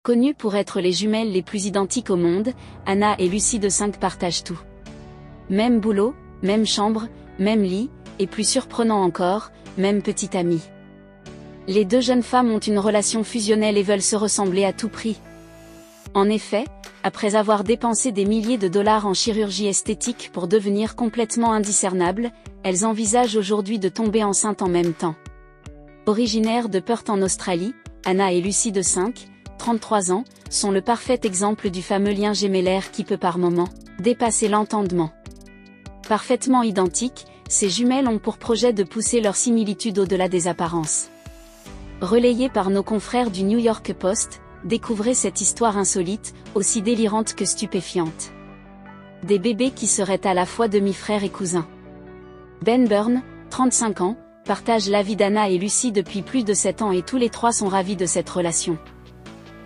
Connues pour être les jumelles les plus identiques au monde, Anna et Lucy de 5 partagent tout. Même boulot, même chambre, même lit, et plus surprenant encore, même petite amie. Les deux jeunes femmes ont une relation fusionnelle et veulent se ressembler à tout prix. En effet, après avoir dépensé des milliers de dollars en chirurgie esthétique pour devenir complètement indiscernables, elles envisagent aujourd'hui de tomber enceinte en même temps. Originaires de Perth en Australie, Anna et Lucy de 5, 33 ans, sont le parfait exemple du fameux lien gémellaire qui peut par moments dépasser l'entendement. Parfaitement identiques, ces jumelles ont pour projet de pousser leur similitude au-delà des apparences. Relayée par nos confrères du New York Post, découvrez cette histoire insolite, aussi délirante que stupéfiante. Des bébés qui seraient à la fois demi-frères et cousins. Ben Byrne, 35 ans, partage la vie d'Anna et Lucy depuis plus de 7 ans et tous les trois sont ravis de cette relation.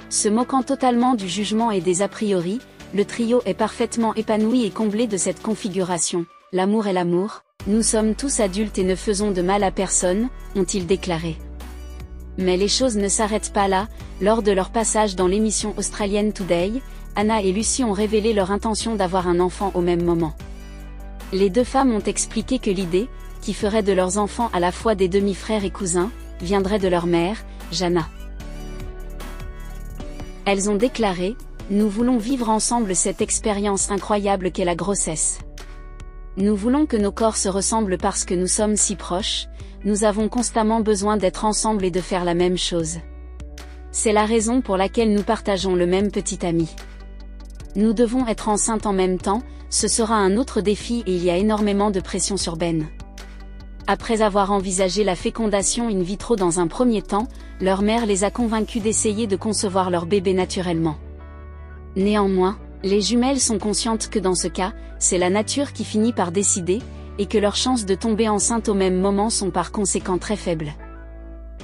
Se moquant totalement du jugement et des a priori, le trio est parfaitement épanoui et comblé de cette configuration. L'amour est l'amour, nous sommes tous adultes et ne faisons de mal à personne, ont-ils déclaré. Mais les choses ne s'arrêtent pas là. Lors de leur passage dans l'émission australienne Today, Anna et Lucy ont révélé leur intention d'avoir un enfant au même moment. Les deux femmes ont expliqué que l'idée, qui ferait de leurs enfants à la fois des demi-frères et cousins, viendrait de leur mère, Jana. Elles ont déclaré « Nous voulons vivre ensemble cette expérience incroyable qu'est la grossesse. Nous voulons que nos corps se ressemblent parce que nous sommes si proches, nous avons constamment besoin d'être ensemble et de faire la même chose. C'est la raison pour laquelle nous partageons le même petit ami. Nous devons être enceintes en même temps, ce sera un autre défi et il y a énormément de pression sur Ben. » Après avoir envisagé la fécondation in vitro dans un premier temps, leur mère les a convaincus d'essayer de concevoir leur bébé naturellement. Néanmoins, les jumelles sont conscientes que dans ce cas, c'est la nature qui finit par décider, et que leurs chances de tomber enceinte au même moment sont par conséquent très faibles.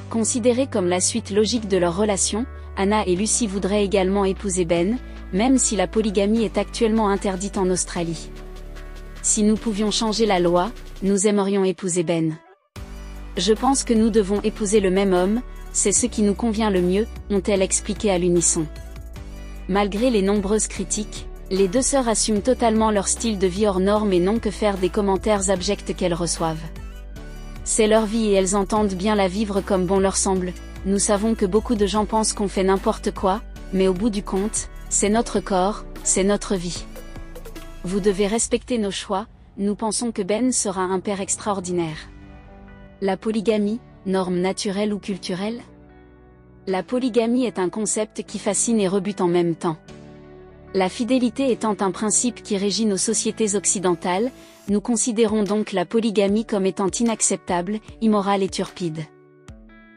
Considérées comme la suite logique de leur relation, Anna et Lucy voudraient également épouser Ben, même si la polygamie est actuellement interdite en Australie. Si nous pouvions changer la loi, nous aimerions épouser Ben. Je pense que nous devons épouser le même homme, c'est ce qui nous convient le mieux, ont-elles expliqué à l'unisson. Malgré les nombreuses critiques, les deux sœurs assument totalement leur style de vie hors norme et n'ont que faire des commentaires abjects qu'elles reçoivent. C'est leur vie et elles entendent bien la vivre comme bon leur semble. Nous savons que beaucoup de gens pensent qu'on fait n'importe quoi, mais au bout du compte, c'est notre corps, c'est notre vie. Vous devez respecter nos choix, nous pensons que Ben sera un père extraordinaire. La polygamie, norme naturelle ou culturelle ? La polygamie est un concept qui fascine et rebute en même temps. La fidélité étant un principe qui régit nos sociétés occidentales, nous considérons donc la polygamie comme étant inacceptable, immorale et turpide.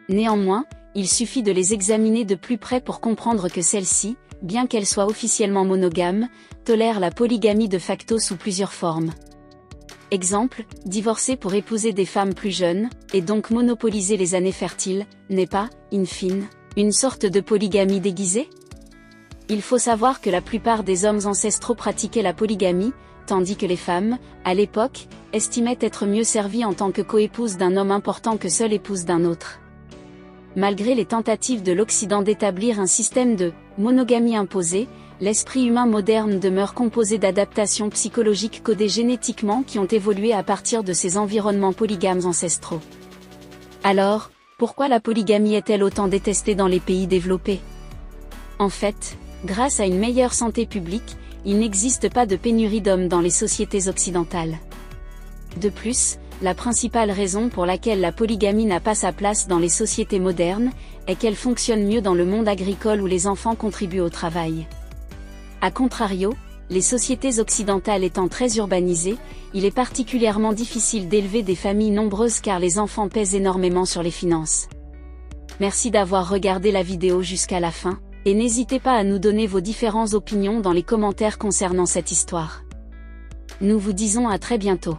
Néanmoins, il suffit de les examiner de plus près pour comprendre que celle-ci, bien qu'elle soit officiellement monogame, tolère la polygamie de facto sous plusieurs formes. Exemple, divorcer pour épouser des femmes plus jeunes, et donc monopoliser les années fertiles, n'est pas, in fine, une sorte de polygamie déguisée ? Il faut savoir que la plupart des hommes ancestraux pratiquaient la polygamie, tandis que les femmes, à l'époque, estimaient être mieux servies en tant que coépouse d'un homme important que seule épouse d'un autre. Malgré les tentatives de l'Occident d'établir un système de monogamie imposée, l'esprit humain moderne demeure composé d'adaptations psychologiques codées génétiquement qui ont évolué à partir de ces environnements polygames ancestraux. Alors, pourquoi la polygamie est-elle autant détestée dans les pays développés ? En fait, grâce à une meilleure santé publique, il n'existe pas de pénurie d'hommes dans les sociétés occidentales. De plus, la principale raison pour laquelle la polygamie n'a pas sa place dans les sociétés modernes, est qu'elle fonctionne mieux dans le monde agricole où les enfants contribuent au travail. A contrario, les sociétés occidentales étant très urbanisées, il est particulièrement difficile d'élever des familles nombreuses car les enfants pèsent énormément sur les finances. Merci d'avoir regardé la vidéo jusqu'à la fin, et n'hésitez pas à nous donner vos différentes opinions dans les commentaires concernant cette histoire. Nous vous disons à très bientôt.